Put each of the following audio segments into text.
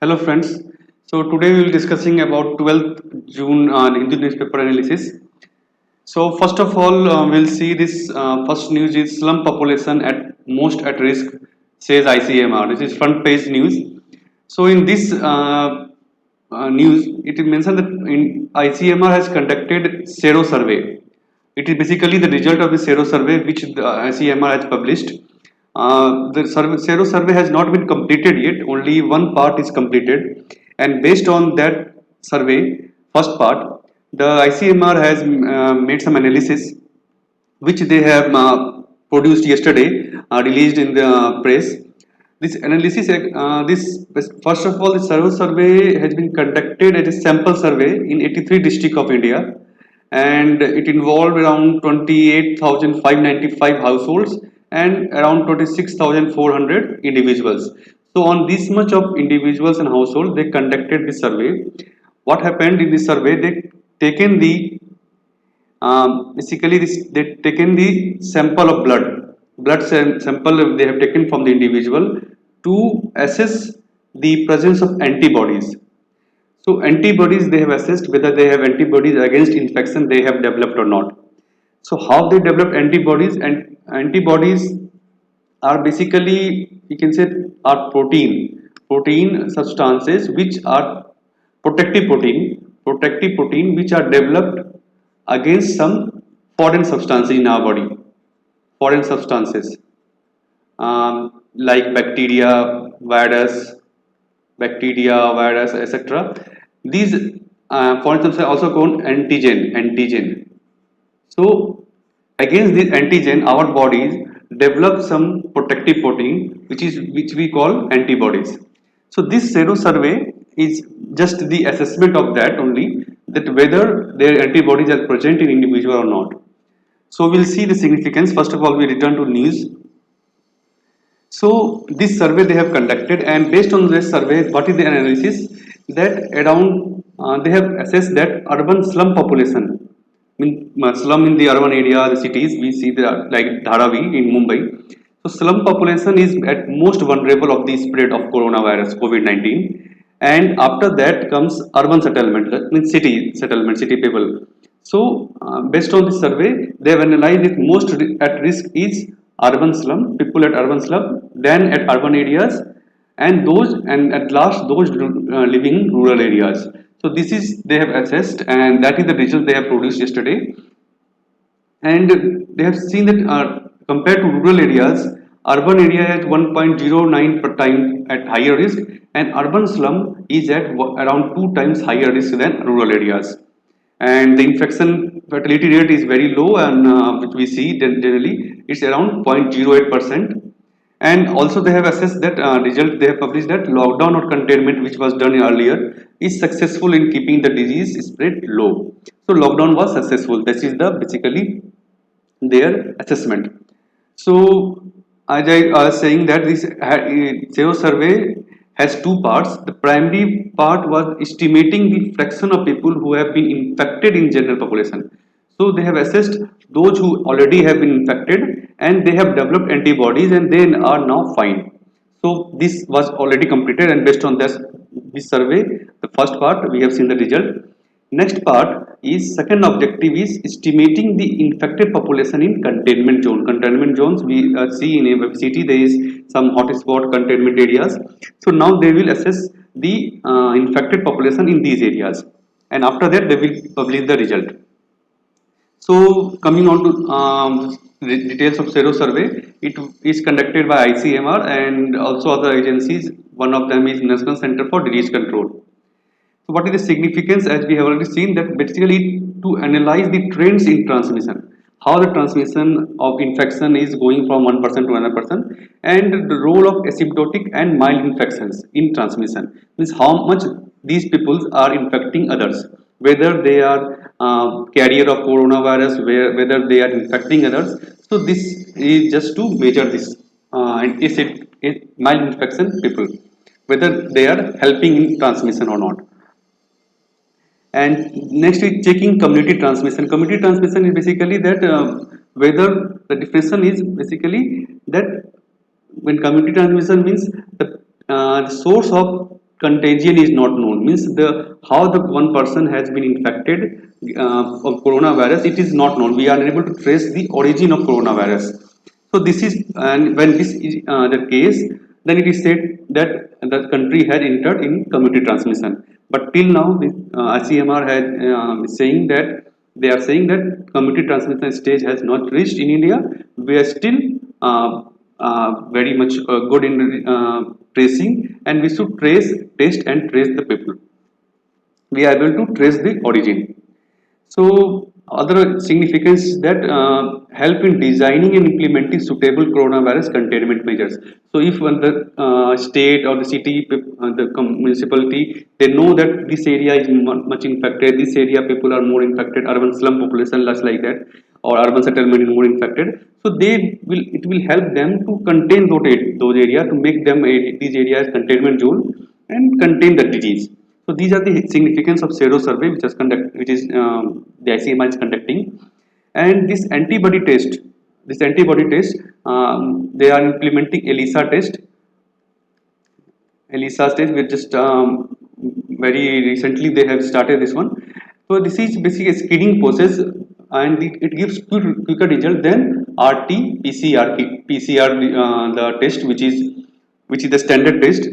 Hello friends. So today we will discussing about 12th June Hindu newspaper analysis. So first of all, we'll see this first news is slum population at most at risk, says ICMR. This is front page news. So in this news, it is mentioned that ICMR has conducted Sero survey. It is basically the result of the Sero survey which the ICMR has published. Sero survey has not been completed yet. Only one part is completed, and based on that survey, first part, the ICMR has made some analysis which they have produced yesterday, released in the press. This analysis, this first of all, the survey has been conducted as a sample survey in 83 districts of India, and it involved around 28,595 households and around 26,400 individuals. So, on this much of individuals and households, they conducted this survey. What happened in this survey? They taken the basically they taken the sample of blood sample they have taken from the individual to assess the presence of antibodies. So antibodies they have assessed whether they have antibodies against infection they have developed or not. So how they develop antibodies, and antibodies are basically, you can say, are protein substances which are protective protein which are developed against some foreign substances in our body, foreign substances, like virus, etc. These foreign substances are also called antigen. So against this antigen, our bodies develop some protective protein, which we call antibodies. So this sero survey is just the assessment of that only, that whether their antibodies are present in individual or not. So we'll see the significance. First of all, we return to news. So this survey they have conducted, and based on this survey, what is the analysis? That around they have assessed that urban slum population, slum in the urban area, the cities we see the like Dharavi in Mumbai. So slum population is at most vulnerable of the spread of coronavirus COVID-19, and after that comes urban settlement, that means city settlement, city people. So based on this survey, they have analyzed it most at risk is urban slum, people at urban slum, then at urban areas, and at last those living in rural areas. So this is they have assessed, and that is the result they have produced yesterday. And they have seen that compared to rural areas, urban area has 1.09 per time at higher risk, and urban slum is at around 2 times higher risk than rural areas. And the infection fatality rate is very low, and which we see generally it's around 0.08%. And also they have assessed that result they have published that lockdown or containment which was done earlier is successful in keeping the disease spread low. So lockdown was successful. This is the basically their assessment. So as I was saying that this SEO survey has two parts. The primary part was estimating the fraction of people who have been infected in general population. So they have assessed those who already have been infected and they have developed antibodies and they are now fine. So this was already completed, and based on this survey, the first part we have seen the result. Next part is second objective is estimating the infected population in containment zone. Containment zones we see in a city there is some hotspot containment areas. So now they will assess the infected population in these areas, and after that they will publish the result. So coming on to details of Sero survey, it is conducted by ICMR and also other agencies. One of them is National Center for Disease Control. So what is the significance? As we have already seen that basically to analyze the trends in transmission, how the transmission of infection is going from one person to another person, and the role of asymptotic and mild infections in transmission, means how much these people are infecting others, whether they are carrier of coronavirus, whether they are infecting others. So this is just to measure this, and is it mild infection people, whether they are helping in transmission or not. And next is checking community transmission. Community transmission is basically that whether the definition is basically that when community transmission means the source of contagion is not known, means the how the one person has been infected of coronavirus, it is not known. We are unable to trace the origin of coronavirus. So this is, and when this is the case, then it is said that the country had entered in community transmission. But till now the ICMR had saying that, they are saying that community transmission stage has not reached in India. We are still uh, very much good in tracing, and we should trace, test and trace the people. We are able to trace the origin. So other significance that help in designing and implementing suitable coronavirus containment measures. So if when the state or the city, the municipality, they know that this area is much infected, this area people are more infected, urban slum population less like that, or urban settlement is more infected. So they will, it will help them to contain those areas, to make them these areas containment zone and contain the disease. So these are the significance of sero survey which is the ICMR is conducting. And this antibody test, they are implementing ELISA test. ELISA test, we just very recently they have started this one. So this is basically a screening process, and it gives quicker result than PCR, the test which is the standard test.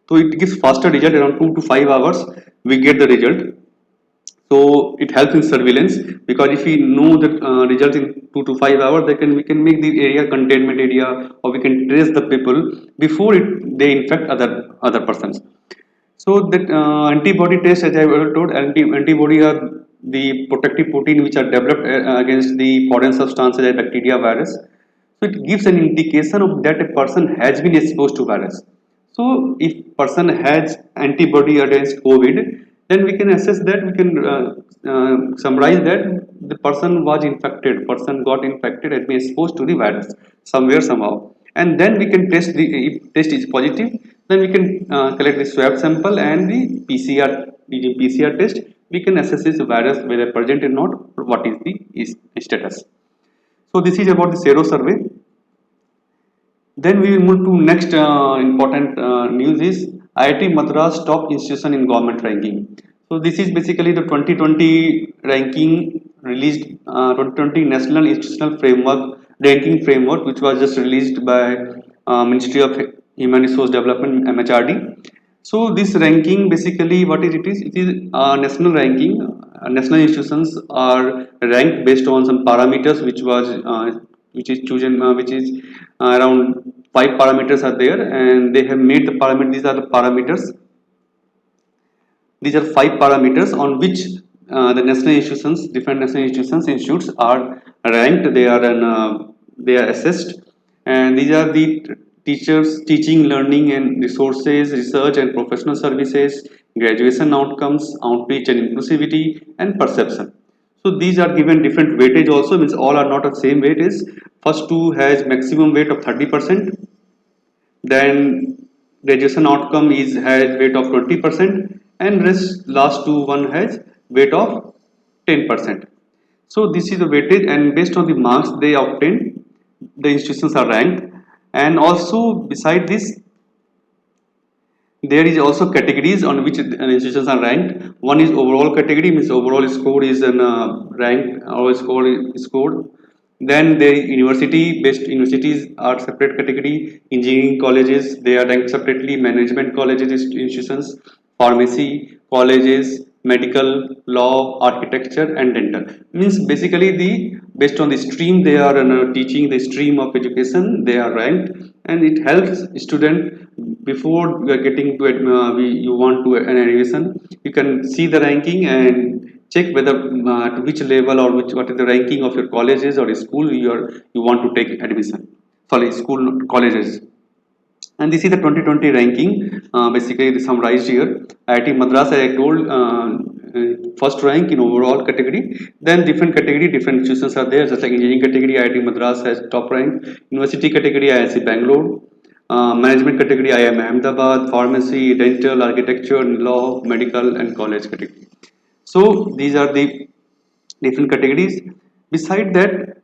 So it gives faster result, around 2 to 5 hours. We get the result. So it helps in surveillance, because if we know the result in 2 to 5 hours, we can make the area containment area, or we can trace the people before they infect other persons. So that antibody test, as I was told, antibody are the protective protein which are developed against the foreign substances like bacteria, virus. So it gives an indication of that a person has been exposed to virus. So if person has antibody against COVID, then we can assess that, we can summarize that the person was infected, person got infected, has been exposed to the virus somewhere somehow. And then we can test the, if test is positive, then we can collect the swab sample and the PCR, using PCR test, we can assess this virus whether present or not, or what is the status. So this is about the sero survey. Then we will move to next important news is IIT Madras top institution in government ranking. So this is basically the 2020 ranking released, 2020 National Institutional Framework ranking framework, which was just released by Ministry of Human Resource Development, MHRD. So this ranking basically what is it is? It is a national ranking. National institutions are ranked based on some parameters which is chosen, which is around 5 parameters are there, and they have made the parameter. These are the parameters. These are 5 parameters on which the national institutions, different national institutions, institutes are ranked. They are assessed, and these are the teachers, teaching, learning, and resources, research and professional services, graduation outcomes, outreach and inclusivity, and perception. So these are given different weightage also, means all are not of same weight. Is first two has maximum weight of 30%, then graduation outcome is has weight of 20%, and rest last two one has weight of 10%. So this is the weightage, and based on the marks they obtain, the institutions are ranked. And also beside this, there is also categories on which institutions are ranked. One is overall category, means overall score is an rank, overall score is scored. Then the university based universities are separate category. Engineering colleges, they are ranked separately. Management colleges, institutions, pharmacy colleges, medical, law, architecture, and dental. Means basically the based on the stream they are teaching, the stream of education they are ranked, and it helps student before we are getting to you want to an admission, you can see the ranking and check whether to which level or which what is the ranking of your colleges or school you want to take admission, sorry, school colleges. And this is the 2020 ranking, basically summarized here. IIT Madras, I told, first rank in overall category. Then different category, different institutions are there, just like engineering category, IIT Madras has top rank. University category, IIC Bangalore. Management category, IIM Ahmedabad. Pharmacy, dental, architecture, law, medical, and college category. So these are the different categories. Beside that,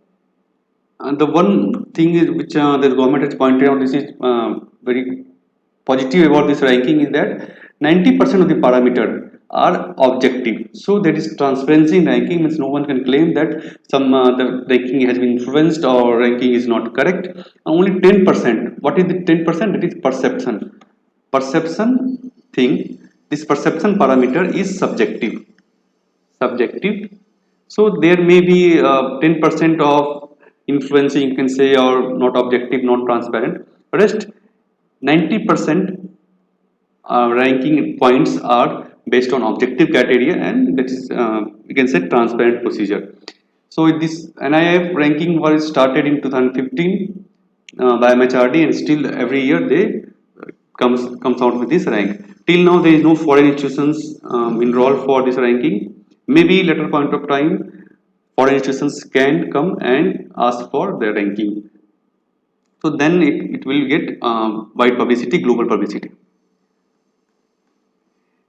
the one thing is which the government has pointed out, this is very positive about this ranking, is that 90% of the parameter are objective. So there is transparency in ranking, means no one can claim that the ranking has been influenced or ranking is not correct. Only 10%. What is the 10%? That is perception. Perception thing. This perception parameter is subjective. So there may be 10% of influencing, you can say, or not objective, not transparent. Rest 90% ranking points are based on objective criteria, and that is you can say transparent procedure. So this NIF ranking was started in 2015 by MHRD, and still every year they comes out with this rank. Till now there is no foreign institutions enrolled for this ranking. Maybe later point of time foreign institutions can come and ask for their ranking. So then it will get wide publicity, global publicity.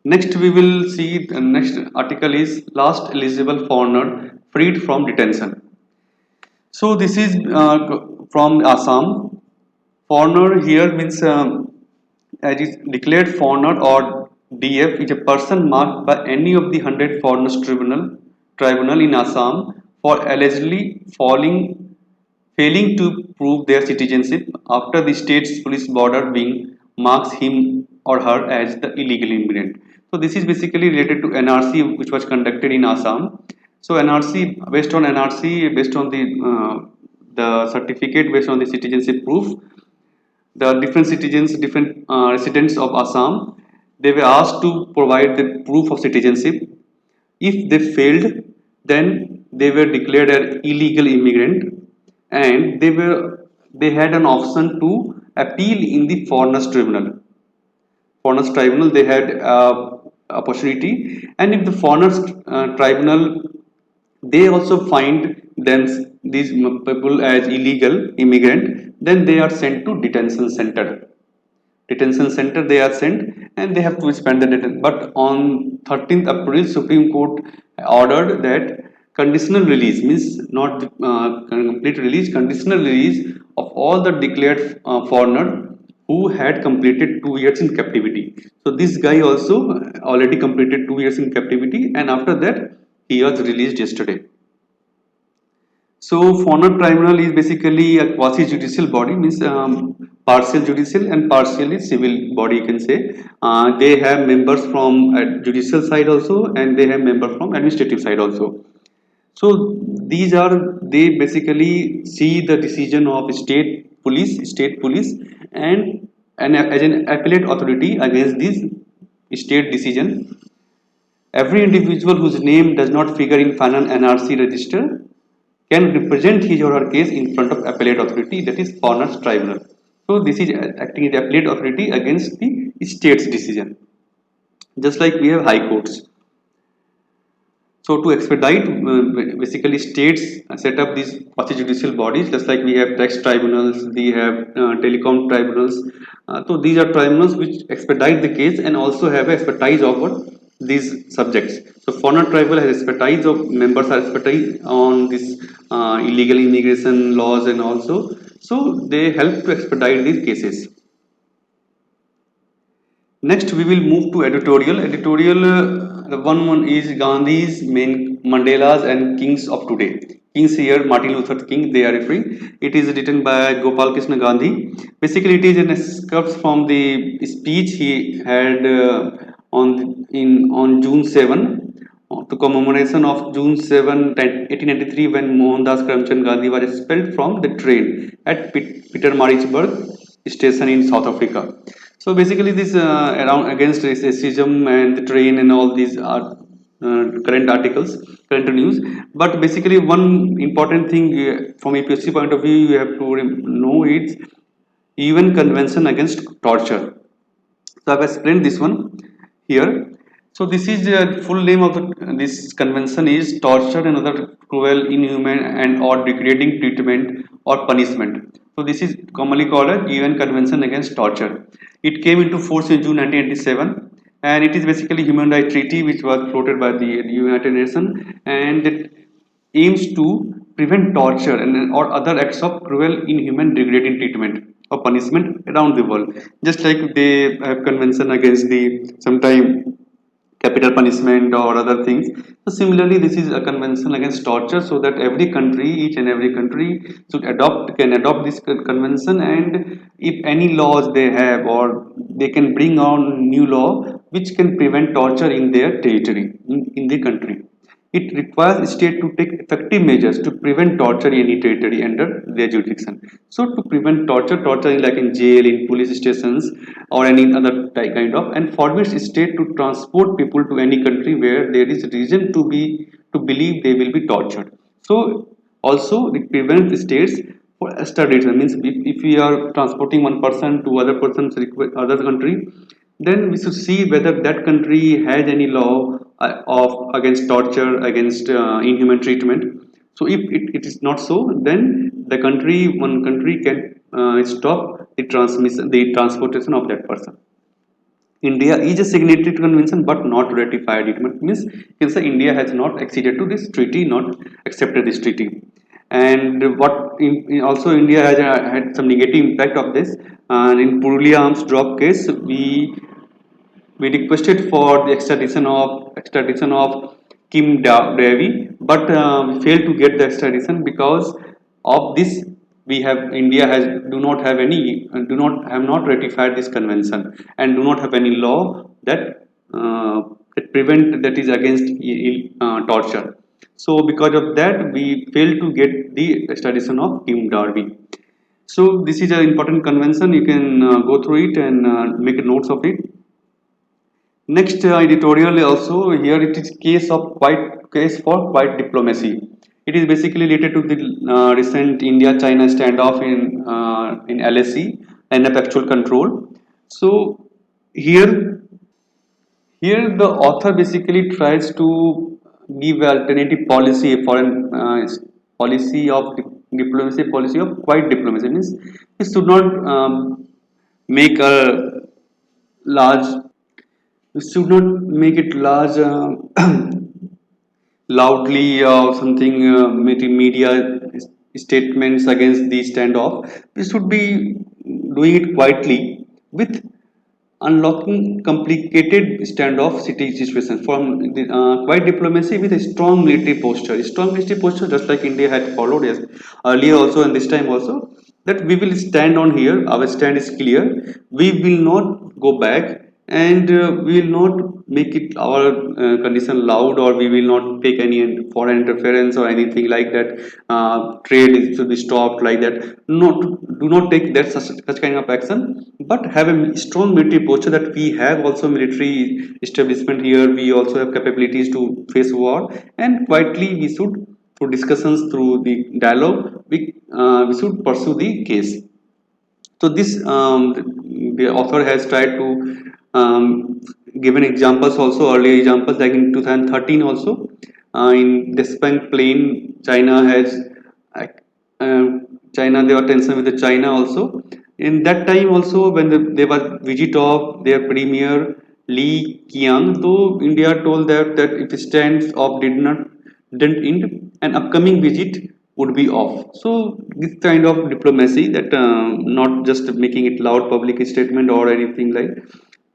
Next, we will see the next article is last eligible foreigner freed from detention. So this is from Assam. Foreigner here means as is declared foreigner or DF is a person marked by any of the 100 foreigners tribunal in Assam for allegedly failing to prove their citizenship after the state's police border being marks him or her as the illegal immigrant. So this is basically related to NRC which was conducted in Assam. So NRC, based on NRC, based on the certificate, based on the citizenship proof, the different citizens, different residents of Assam, they were asked to provide the proof of citizenship. If they failed, then they were declared an illegal immigrant, and they had an option to appeal in the foreigners tribunal. Foreigners tribunal they had opportunity, and if the foreigners tribunal they also find them these people as illegal immigrant, then they are sent to detention center they are sent, and they have to spend the detention. But on 13th April Supreme Court ordered that conditional release, means not complete release, conditional release of all the declared foreigner who had completed 2 years in captivity. So this guy also already completed 2 years in captivity, and after that he was released yesterday. So foreigner tribunal is basically a quasi-judicial body, means partial judicial and partially civil body. You can say they have members from judicial side also, and they have members from administrative side also. So these are they basically see the decision of state police, and as an appellate authority against this state decision. Every individual whose name does not figure in final NRC register can represent his or her case in front of appellate authority, that is foreigners tribunal. So this is acting as the appellate authority against the state's decision. Just like we have high courts. So to expedite, basically states set up these quasi-judicial bodies, just like we have tax tribunals, we have telecom tribunals. So these are tribunals which expedite the case and also have expertise over these subjects. So foreigner tribunal has expertise of members are expertise on this illegal immigration laws, and also so they help to expedite these cases. Next, we will move to editorial. The one is Gandhi's main Mandela's and Kings of Today. Kings here, Martin Luther King, they are referring. It is written by Gopal Krishna Gandhi. Basically, it is an excerpt from the speech he had on June 7, to commemoration of June 7, 1893, when Mohandas Karamchand Gandhi was expelled from the train at Pietermaritzburg station in South Africa. So basically, this around against racism and the train and all these are current articles, current news. But basically, one important thing from APSC point of view, you have to know is UN Convention Against Torture. So I've explained this one here. So this is the full name of this convention is torture and other cruel, inhuman, and or degrading treatment or punishment. So this is commonly called a UN Convention Against Torture. It came into force in June 1987, and it is basically human rights treaty which was floated by the United Nations, and it aims to prevent torture and or other acts of cruel, inhuman, degrading treatment or punishment around the world. Just like they have convention against the sometime capital punishment or other things. So similarly, this is a convention against torture, so that every country, each and every country, can adopt this convention, and if any laws they have, or they can bring on new law which can prevent torture in their territory, in the country. It requires state to take effective measures to prevent torture in any territory under their jurisdiction. So to prevent torture, torture in like in jail, in police stations, or any other kind of, and forbids state to transport people to any country where there is reason to believe they will be tortured. So also it prevents states for extradition. Means if we are transporting one person to other country, then we should see whether that country has any law of against torture, against inhuman treatment. So if it is not so, then one country can stop the transportation of that person. India is a signatory to convention but not ratified it. Means you can say India has not acceded to this treaty, not accepted this treaty. And also India has had some negative impact of this. And in Purulia arms drop case, we requested for the extradition of Devi, but we failed to get the extradition because of this. We have India has do not have not ratified this convention, and do not have any law that is against torture. So because of that, we failed to get the extradition of Kim Darby. So this is an important convention. You can go through it and make notes of it. Next editorial also here it is case for quiet diplomacy. It is basically related to the recent India-China standoff in LSE, and of actual control. So here here the author basically tries to give alternative policy, a foreign policy of diplomacy, policy of quiet diplomacy. Means it should not make a large we should not make it large loudly or something media statements against the standoff. We should be doing it quietly with unlocking complicated standoff city situations from the quiet diplomacy with a strong military posture. Strong military posture, just like India had followed, yes, earlier also and this time also, that we will stand on here. Our stand is clear. We will not go back, and we will not make it our condition loud, or we will not take any foreign interference or anything like that. Should be stopped like that. Not do not take that such kind of action, but have a strong military posture that we have also military establishment here. We also have capabilities to face war, and quietly we should, through discussions, through the dialogue, we should pursue the case. So this the author has tried to given examples also, earlier examples like in 2013 also, in Despang Plain, uh, uh, China, there were tension with the China also. In that time also, when there was visit of their premier Li Qiang, though India told that if stands of didn't end, an upcoming visit would be off. So this kind of diplomacy, that not just making it loud public statement or anything like,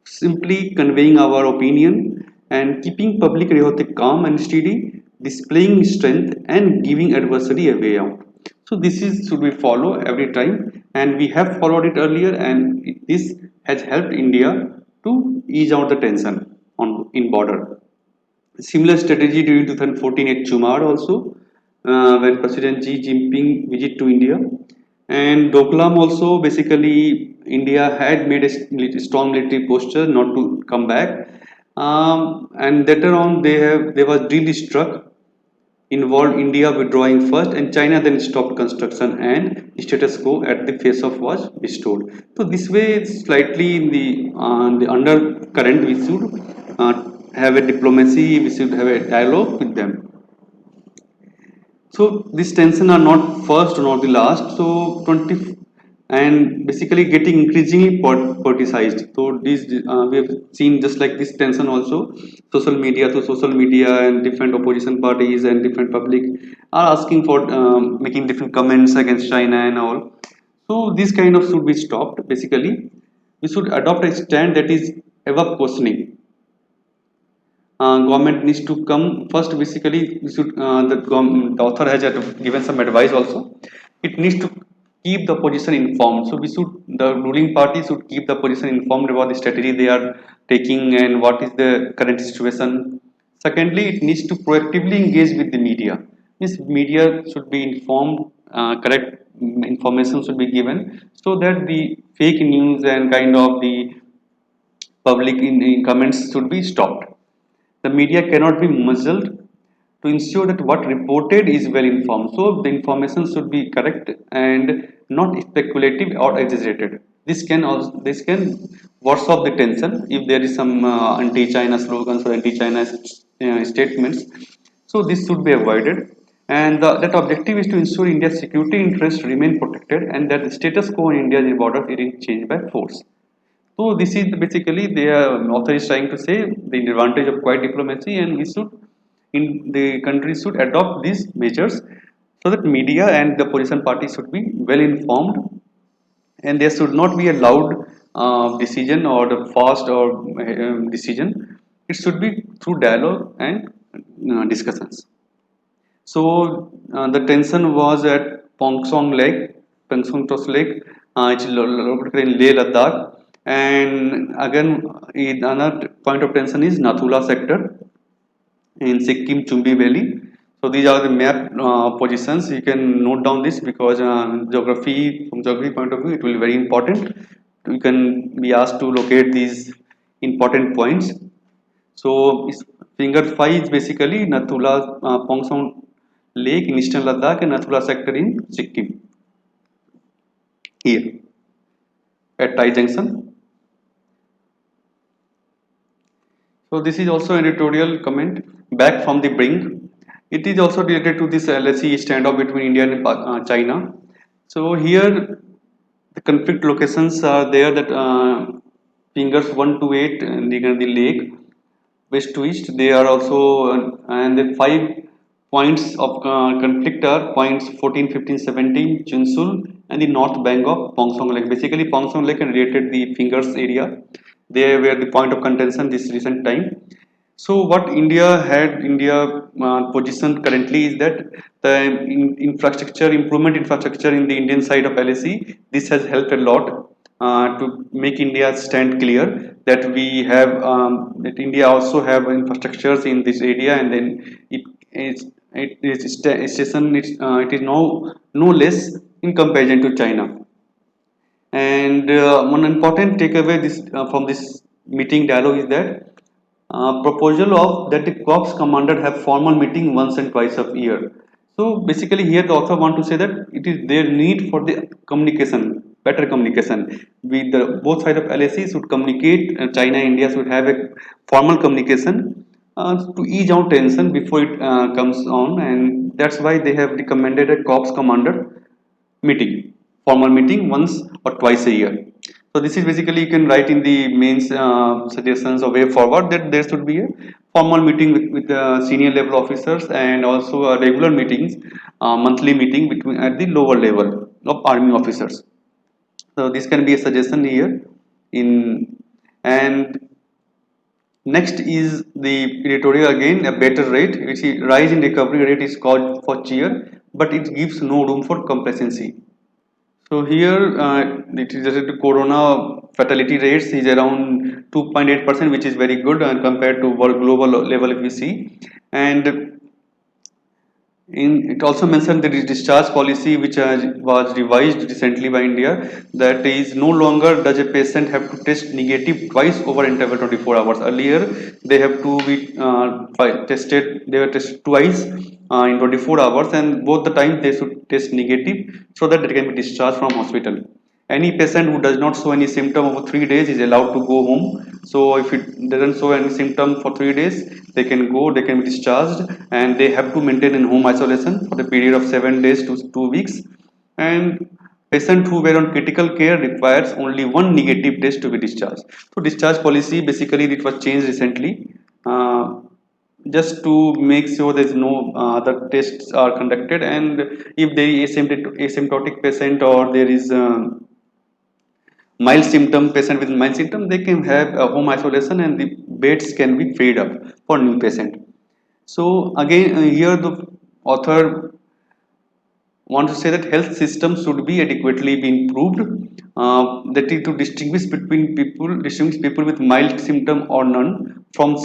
simply conveying our opinion and keeping public rhetoric calm and steady, displaying strength and giving adversary a way out. So this is should we follow every time, and we have followed it earlier, and this has helped India to ease out the tension on in border. Similar strategy during 2014 at Chumad also, when President Xi Jinping visit to India, and Doklam also, basically India had made a strong military posture not to come back, and later on they were really struck, involved India withdrawing first, and China then stopped construction, and status quo at the face of was restored. So this way, slightly in the undercurrent, we should have a diplomacy, we should have a dialogue with them. So these tension are not first nor the last. So and basically getting increasingly politicized. So these we have seen just like this tension also. Social media and different opposition parties and different public are asking for making different comments against China and all. So this kind of should be stopped. Basically, we should adopt a stand that is ever questioning. Government needs to come first. Basically, we should the author has given some advice also. It needs to keep the opposition informed. So we should, the ruling party should keep the opposition informed about the strategy they are taking and what is the current situation. Secondly, it needs to proactively engage with the media. This media should be informed, correct information should be given, so that the fake news and kind of the public in comments should be stopped. The media cannot be muzzled to ensure that what reported is well informed. So the information should be correct and not speculative or exaggerated. This can workshop the tension if there is some anti-China slogans or anti-China statements. So this should be avoided. And that objective is to ensure India's security interests remain protected and that the status quo in India's borders isn't changed by force. So this is basically the author is trying to say the advantage of quiet diplomacy, and we should, in the country should adopt these measures so that media and the opposition party should be well informed, and there should not be a loud decision or the fast or decision. It should be through dialogue and discussions. So the tension was at Pongsong Tos Lake, it's located in Leh Ladakh, and again another point of tension is Nathula sector in Sikkim Chumbi Valley. So these are the map positions. You can note down this because from geography point of view, it will be very important. You can be asked to locate these important points. So finger 5 is basically Nathula Pongsong Lake in eastern Ladakh and Nathula sector in Sikkim. Here at Tai Junction. So this is also an editorial comment back from the brink. It is also related to this LSE standoff between India and China. So here the conflict locations are there, that fingers 1 to 8 near the lake, west to east. They are also and the 5 points of conflict are points 14, 15, 17, Chunsul and the north bank of Pongsong Lake. Basically Pongsong Lake and related the fingers area. They were the point of contention this recent time. So what India position currently is that the infrastructure in the Indian side of LAC, this has helped a lot to make India stand clear that we have that India also have infrastructures in this area, and then it is no less in comparison to China. And one important takeaway from this meeting dialogue is that proposal of that the corps commander have formal meeting once and twice a year. So basically here the author want to say that it is their need for the communication, better communication. With the both side of LAC should communicate, China and India should have a formal communication to ease out tension before it comes on, and that's why they have recommended a corps commander meeting, formal meeting once or twice a year. So this is basically you can write in the mains suggestions or way forward that there should be a formal meeting with senior level officers and also a regular meetings, monthly meeting between at the lower level of army officers. So this can be a suggestion here in. And next is the editorial again, a better rate, which is rise in recovery rate is called for cheer, but it gives no room for complacency. So here it is related to corona fatality rates is around 2.8%, which is very good and compared to world global level if we see. And it also mentioned the discharge policy which was revised recently by India, that is no longer does a patient have to test negative twice over interval 24 hours. Earlier they have to be they were tested twice in 24 hours, and both the time they should test negative so that they can be discharged from hospital. Any patient who does not show any symptom over 3 days is allowed to go home. So if it doesn't show any symptom for 3 days, they can go, they can be discharged, and they have to maintain in home isolation for the period of 7 days to 2 weeks. And Patient who were on critical care requires only one negative test to be discharged. So discharge policy basically it was changed recently, uh, just to make sure there is no other tests are conducted, and if there is asymptotic patient or there is mild symptom patient with mild symptom, they can have a home isolation and the beds can be freed up for new patient. So again, here the author want to say that health system should be adequately be improved, that is to distinguish people with mild symptom or none from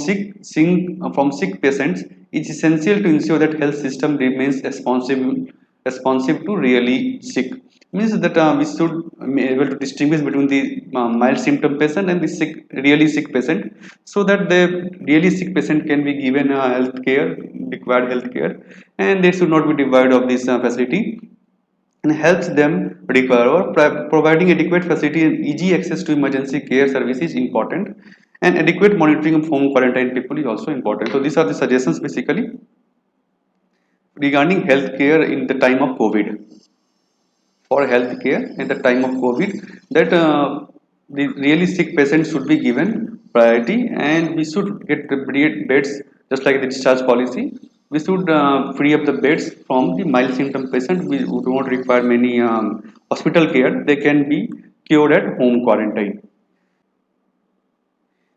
from sick patients. It's essential to ensure that health system remains responsive to really sick. Means that we should be able to distinguish between the mild symptom patient and the really sick patient, so that the really sick patient can be given required health care, and they should not be deprived of this facility, and helps them recover. Providing adequate facility and easy access to emergency care service is important, and adequate monitoring of home quarantine people is also important. So these are the suggestions basically regarding healthcare in the time of COVID. For healthcare in the time of COVID, that the really sick patients should be given priority, and we should get the beds just like the discharge policy. We should free up the beds from the mild symptom patient who do not require many hospital care. They can be cured at home quarantine.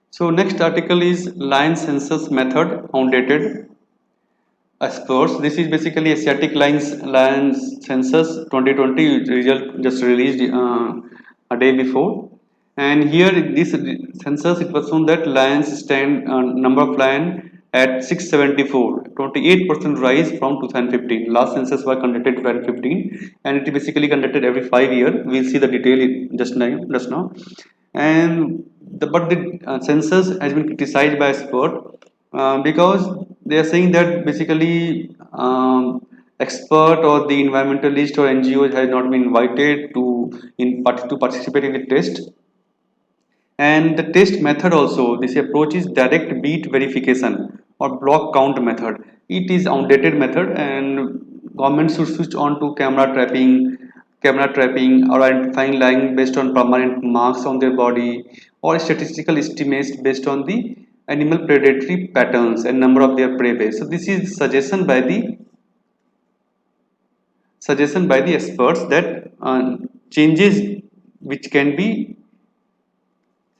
So next article is line census method outdated. Experts, this is basically Asiatic Lions Census 2020 result just released a day before, and here in this census it was shown that lions stand number of lion at 674, 28% rise from 2015. Last census was conducted 2015, and it is basically conducted every 5 years. We'll see the detail just now, and but the census has been criticized by expert because they are saying that basically expert or the environmentalist or NGOs has not been invited to participate in the test. And the test method also, this approach is direct beat verification or block count method. It is outdated method, and government should switch on to camera trapping or identifying lying based on permanent marks on their body, or statistical estimates based on the animal predatory patterns and number of their prey base. So this is suggestion by the experts that changes which can be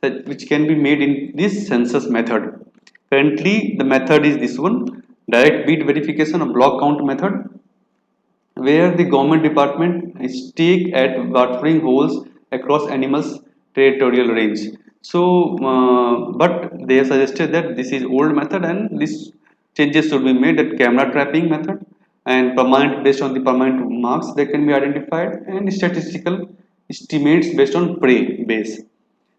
which can be made in this census method. Currently, the method is this one, direct beat verification or block count method, where the government department stake at watering holes across animals' territorial range. So, but they have suggested that this is old method and this changes should be made at camera trapping method and permanent based on the permanent marks they can be identified, and statistical estimates based on prey base.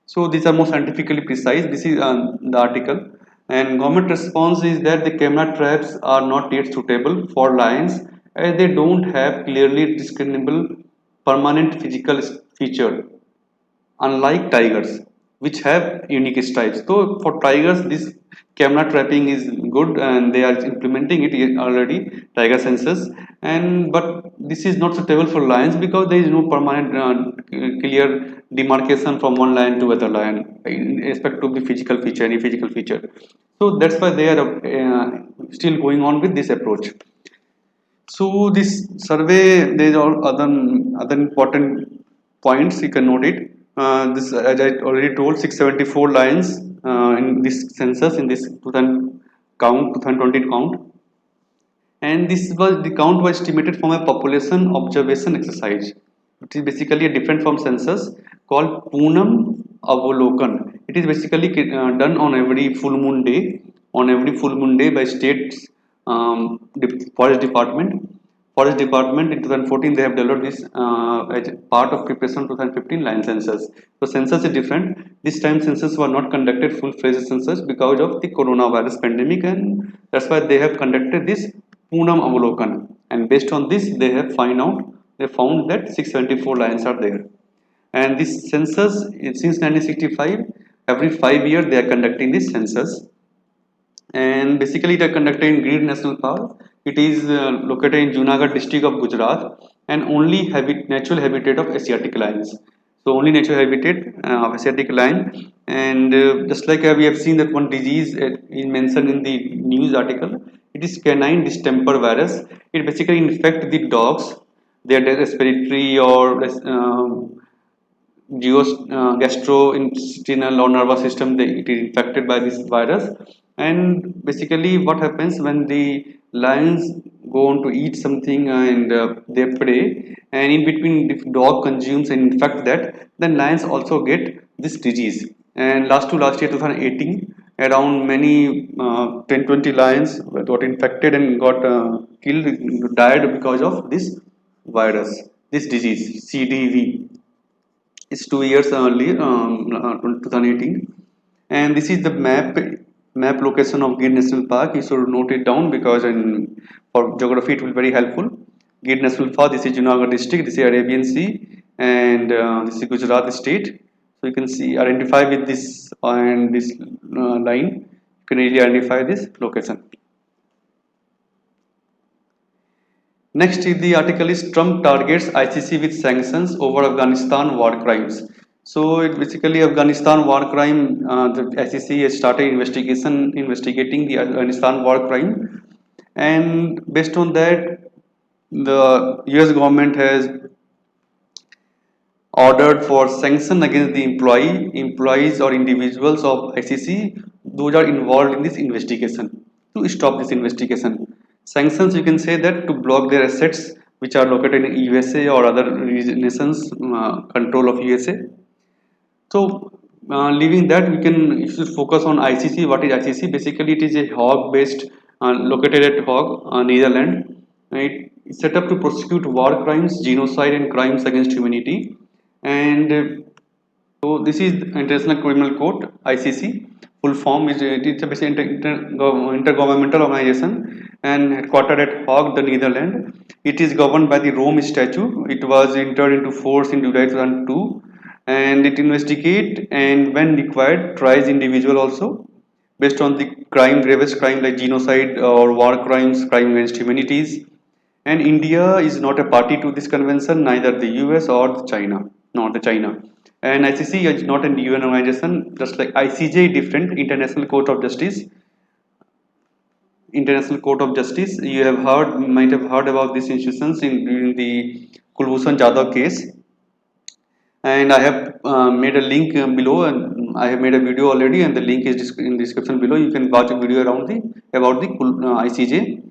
So these are more scientifically precise. This is the article. And government response is that the camera traps are not yet suitable for lions as they don't have clearly discernible permanent physical feature, unlike tigers, which have unique stripes. So for tigers, this camera trapping is good, and they are implementing it already, tiger census. And but this is not suitable for lions because there is no permanent clear demarcation from one lion to other lion in respect to the physical feature, any physical feature. So that's why they are still going on with this approach. So this survey, there is all other important points you can note it. This, as I already told, 674 lines in this census in this 2020 count, and this was the count was estimated from a population observation exercise, which is basically a different from census called Poonam Avalokan. It is basically done on every full moon day, by states forest department. Forest department in 2014 they have developed this as part of preparation 2015 line census. So census is different. This time census were not conducted full-fledged census because of the coronavirus pandemic, and that's why they have conducted this Poonam Avalokan. And based on this, they found that 674 lions are there. And this census since 1965, every 5 years they are conducting this census, and basically they are conducted in Gir National Park It is located in Junagadh district of Gujarat and only natural habitat of Asiatic lions. So only natural habitat of Asiatic lion, and just like we have seen that one disease is mentioned in the news article. It is canine distemper virus. It basically infects the dogs, their respiratory or gastrointestinal or nervous system, it is infected by this virus. And basically what happens when the lions go on to eat something and they prey, and in between if dog consumes and infect that, then lions also get this disease. And last year 2018, around many 10-20 lions got infected and got killed, died because of this virus, this disease CDV. It's 2 years earlier, 2018, and this is the map location of Gir National Park. You should note it down because for geography it will be very helpful. Gir National Park. This is Junagadh district. This is Arabian Sea, and this is Gujarat state. So you can see identify with this and this line. You can really identify this location. Next is the article is Trump targets ICC with sanctions over Afghanistan war crimes. So it basically Afghanistan war crime. The ICC has started investigating the Afghanistan war crime, and based on that, the U.S. government has ordered for sanction against the employees or individuals of ICC those are involved in this investigation to stop this investigation. Sanctions, you can say that to block their assets which are located in USA or other nations control of USA. So, leaving that, we can if you focus on ICC. What is ICC? Basically, it is a Hague-based, located at Hague, Netherlands. It's set up to prosecute war crimes, genocide, and crimes against humanity. And so, this is International Criminal Court (ICC). Full form is it's a basically intergovernmental organization and headquartered at Hague, the Netherlands. It is governed by the Rome Statute. It was entered into force in July 2002, and it investigate and when required tries individual also based on the gravest crime like genocide or war crimes, crime against humanities. And India is not a party to this convention, neither the US or the China, not the China. And ICC is not an UN organization, just like ICJ, different International Court of Justice. International Court of Justice. You have heard, might have heard about these institutions in during the Kulbhushan Jadhav case, and I have made a link below, and I have made a video already, and the link is in the description below. You can watch a video around the about the ICJ.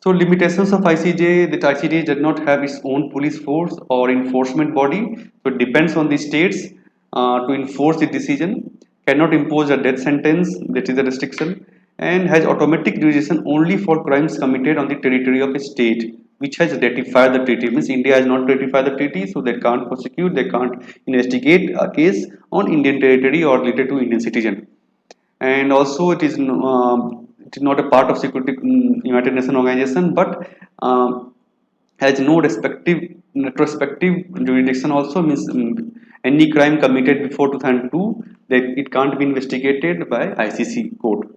So limitations of ICJ, that ICJ does not have its own police force or enforcement body, so it depends on the states to enforce the decision, cannot impose a death sentence, that is a restriction, and has automatic jurisdiction only for crimes committed on the territory of a state which has ratified the treaty. Means India has not ratified the treaty, so they can't prosecute, they can't investigate a case on Indian territory or related to Indian citizen. And also it is not a part of security United Nations organization, but has no respective retrospective jurisdiction also. Means any crime committed before 2002 that it can't be investigated by ICC court.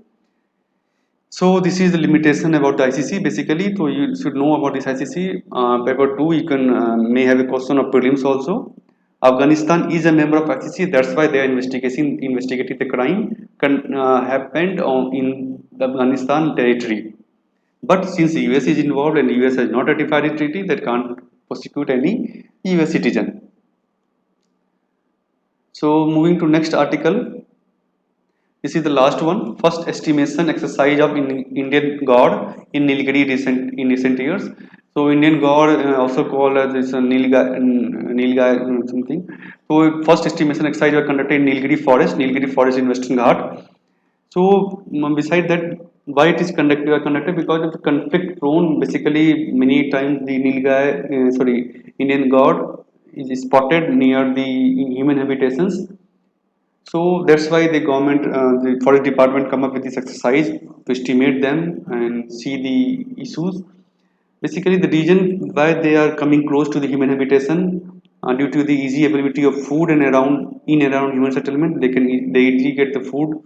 So this is the limitation about the ICC basically. So you should know about this ICC. Paper 2 you can may have a question of prelims also. Afghanistan is a member of ICC. That's why they are investigating the crime happened in the Afghanistan territory. But since the US is involved and US has not ratified the treaty, that can't prosecute any US citizen. So moving to next article. This is the last one. First estimation exercise of Indian God in Nilgiri in recent years. So Indian God also called as this Nilgai something. So first estimation exercise were conducted in Nilgiri Forest in Western Ghat. So beside that, why it is conducted because of the conflict prone. Basically, many times the Indian God is spotted near the human habitations. So that's why the government, the forest department, come up with this exercise to estimate them and see the issues. Basically, the reason why they are coming close to the human habitation due to the easy availability of food and around human settlement, they easily get the food,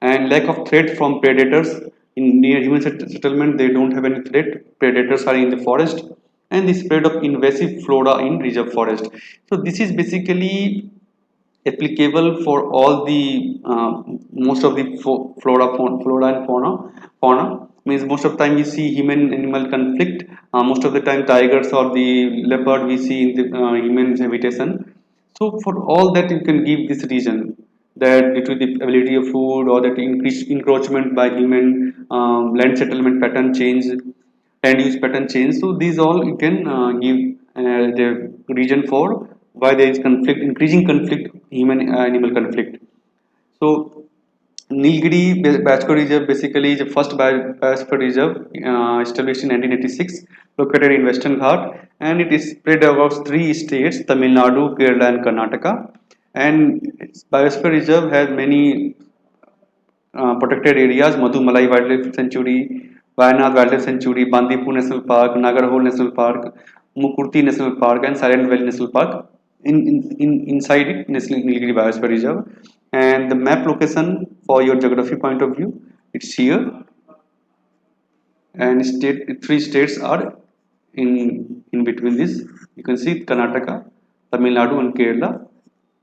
and lack of threat from predators In near human settlement, they don't have any threat. Predators are in the forest, and the spread of invasive flora in reserve forest. So this is basically applicable for all the most of the flora and fauna means most of the time we see human animal conflict. Most of the time tigers or the leopard we see in the human habitation. So for all that you can give this reason that due to the ability of food or that increased encroachment by human, land settlement pattern change, land use pattern change. So these all you can give the reason for why there is conflict, increasing conflict, human animal conflict. So Nilgiri Biosphere Reserve basically is the first biosphere reserve established in 1986, located in Western Ghat, and it is spread across three states: Tamil Nadu, Kerala, and Karnataka. And biosphere reserve has many protected areas: Madhumalai Wildlife Sanctuary, Wayanad Wildlife Sanctuary, Bandipur National Park, Nagarhole National Park, Mukurti National Park, and Silent Valley National Park. Inside it, Nilgiri Biosphere Reserve. And the map location for your geography point of view, it's here. And three states are in between this. You can see Karnataka, Tamil Nadu, and Kerala.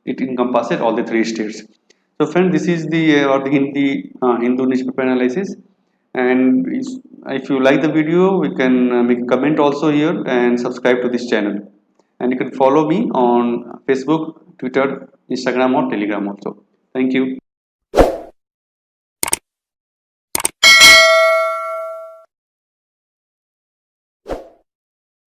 It encompasses all the three states. So, friend, this is the or the Hindu newspaper analysis. And if you like the video, we can make a comment also here and subscribe to this channel. And you can follow me on Facebook, Twitter, Instagram, or Telegram also. Thank you.